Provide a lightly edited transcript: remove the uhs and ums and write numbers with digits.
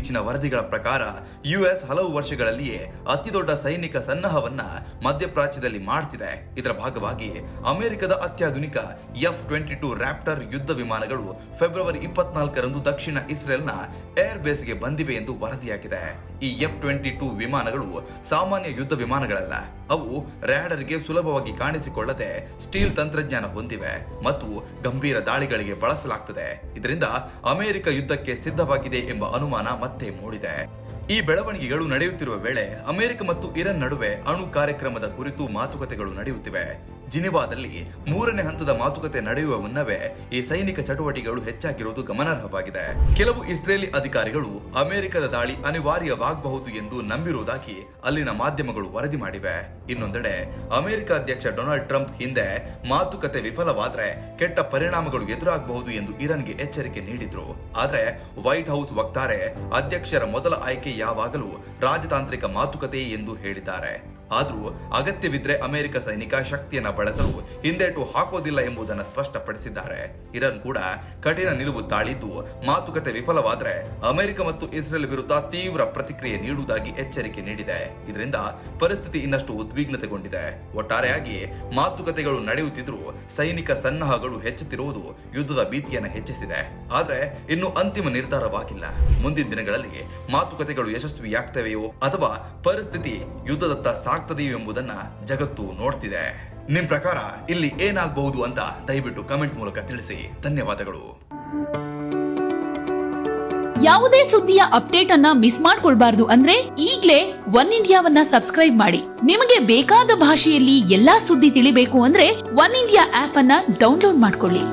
ಇತ್ತೀಚಿನ ವರದಿಗಳ ಪ್ರಕಾರ ಯುಎಸ್ ಹಲವು ವರ್ಷಗಳಲ್ಲಿಯೇ ಅತಿದೊಡ್ಡ ಸೈನಿಕ ಸನ್ನಾಹವನ್ನ ಮಧ್ಯಪ್ರಾಚ್ಯದಲ್ಲಿ ಮಾಡ್ತಿದೆ. ಇದರ ಭಾಗವಾಗಿ ಅಮೆರಿಕದ ಅತ್ಯಾಧುನಿಕ F-22 ರ್ಯಾಪ್ಟರ್ ಯುದ್ಧ ವಿಮಾನಗಳು ಫೆಬ್ರವರಿ 24ರಂದು ದಕ್ಷಿಣ ಇಸ್ರೇಲ್ನ ಏರ್ ಬೇಸ್ಗೆ ಬಂದಿವೆ ಎಂದು ವರದಿಯಾಗಿದೆ. ಈ F-22 ವಿಮಾನಗಳು ಸಾಮಾನ್ಯ ಯುದ್ಧ ವಿಮಾನಗಳಲ್ಲ. ಅವು ರ್ಯಾಡರ್ಗೆ ಸುಲಭವಾಗಿ ಕಾಣಿಸಿಕೊಳ್ಳದೆ ಸ್ಟೀಲ್ ತಂತ್ರಜ್ಞಾನ ಹೊಂದಿವೆ ಮತ್ತು ಗಂಭೀರ ದಾಳಿಗಳಿಗೆ ಬಳಸಲಾಗುತ್ತದೆ. ಇದರಿಂದ ಅಮೆರಿಕ ಯುದ್ಧಕ್ಕೆ ಸಿದ್ಧವಾಗಿದೆ ಎಂಬ ಅನುಮಾನ ಮತ್ತೆ ಮೂಡಿದೆ. ಈ ಬೆಳವಣಿಗೆಗಳು ನಡೆಯುತ್ತಿರುವ ವೇಳೆ ಅಮೆರಿಕ ಮತ್ತು ಇರಾನ್ ನಡುವೆ ಅಣು ಕಾರ್ಯಕ್ರಮದ ಕುರಿತು ಮಾತುಕತೆಗಳು ನಡೆಯುತ್ತಿವೆ. ಜಿನಿವಾದಲ್ಲಿ 3ನೇ ಹಂತದ ಮಾತುಕತೆ ನಡೆಯುವ ಮುನ್ನವೇ ಈ ಸೈನಿಕ ಚಟುವಟಿಕೆಗಳು ಹೆಚ್ಚಾಗಿರುವುದು ಗಮನಾರ್ಹವಾಗಿದೆ. ಕೆಲವು ಇಸ್ರೇಲಿ ಅಧಿಕಾರಿಗಳು ಅಮೆರಿಕದ ದಾಳಿ ಅನಿವಾರ್ಯವಾಗಬಹುದು ಎಂದು ನಂಬಿರುವುದಾಗಿ ಅಲ್ಲಿನ ಮಾಧ್ಯಮಗಳು ವರದಿ ಮಾಡಿವೆ. ಇನ್ನೊಂದೆಡೆ ಅಮೆರಿಕ ಅಧ್ಯಕ್ಷ ಡೊನಾಲ್ಡ್ ಟ್ರಂಪ್ ಹಿಂದೆ ಮಾತುಕತೆ ವಿಫಲವಾದರೆ ಕೆಟ್ಟ ಪರಿಣಾಮಗಳು ಎದುರಾಗಬಹುದು ಎಂದು ಇರಾನ್ಗೆ ಎಚ್ಚರಿಕೆ ನೀಡಿದ್ರು. ಆದ್ರೆ ವೈಟ್ ಹೌಸ್ ವಕ್ತಾರೆ ಅಧ್ಯಕ್ಷರ ಮೊದಲ ಆಯ್ಕೆ ಯಾವಾಗಲೂ ರಾಜತಾಂತ್ರಿಕ ಮಾತುಕತೆ ಎಂದು ಹೇಳಿದ್ದಾರೆ. ಆದ್ರೂ ಅಗತ್ಯವಿದ್ರೆ ಅಮೆರಿಕ ಸೈನಿಕ ಶಕ್ತಿಯನ್ನ ಬಳಸಲು ಹಿಂದೇಟು ಹಾಕೋದಿಲ್ಲ ಎಂಬುದನ್ನು ಸ್ಪಷ್ಟಪಡಿಸಿದ್ದಾರೆ. ಇರಾನ್ ಕೂಡ ಕಠಿಣ ನಿಲುವು ತಾಳಿದ್ದು ಮಾತುಕತೆ ವಿಫಲವಾದರೆ ಅಮೆರಿಕ ಮತ್ತು ಇಸ್ರೇಲ್ ವಿರುದ್ಧ ತೀವ್ರ ಪ್ರತಿಕ್ರಿಯೆ ನೀಡುವುದಾಗಿ ಎಚ್ಚರಿಕೆ ನೀಡಿದೆ. ಇದರಿಂದ ಪರಿಸ್ಥಿತಿ ಇನ್ನಷ್ಟು ಉದ್ವಿಗ್ನತೆಗೊಂಡಿದೆ. ಒಟ್ಟಾರೆಯಾಗಿ ಮಾತುಕತೆಗಳು ನಡೆಯುತ್ತಿದ್ರೂ ಸೈನಿಕ ಸನ್ನಾಹಗಳು ಹೆಚ್ಚುತ್ತಿರುವುದು ಯುದ್ಧದ ಭೀತಿಯನ್ನು ಹೆಚ್ಚಿಸಿದೆ. ಆದ್ರೆ ಇನ್ನು ಅಂತಿಮ ನಿರ್ಧಾರವಾಗಿಲ್ಲ. ಮುಂದಿನ ದಿನಗಳಲ್ಲಿ ಮಾತುಕತೆಗಳು ಯಶಸ್ವಿಯಾಗ್ತವೆಯೋ ಅಥವಾ ಪರಿಸ್ಥಿತಿ ಯುದ್ಧದತ್ತ ಸಾಗ್ತದೆಯೋ ಎಂಬುದನ್ನ ಜಗತ್ತು ನೋಡ್ತಿದೆ. ನಿಮ್ ಪ್ರಕಾರ ಇಲ್ಲಿ ಏನಾಗಬಹುದು ಅಂತ ದಯವಿಟ್ಟು ಕಮೆಂಟ್ ಮೂಲಕ ತಿಳಿಸಿ. ಧನ್ಯವಾದಗಳು. ಯಾವುದೇ ಸುದ್ದಿಯ ಅಪ್ಡೇಟ್ ಅನ್ನ ಮಿಸ್ ಮಾಡ್ಕೊಳ್ಬಾರ್ದು ಅಂದ್ರೆ ಈಗ್ಲೇ ಒನ್ ಇಂಡಿಯಾವನ್ನ ಸಬ್ಸ್ಕ್ರೈಬ್ ಮಾಡಿ. ನಿಮಗೆ ಬೇಕಾದ ಭಾಷೆಯಲ್ಲಿ ಎಲ್ಲಾ ಸುದ್ದಿ ತಿಳಿಬೇಕು ಅಂದ್ರೆ ಒನ್ ಇಂಡಿಯಾ ಆಪ್ ಅನ್ನ ಡೌನ್ಲೋಡ್ ಮಾಡ್ಕೊಳ್ಳಿ.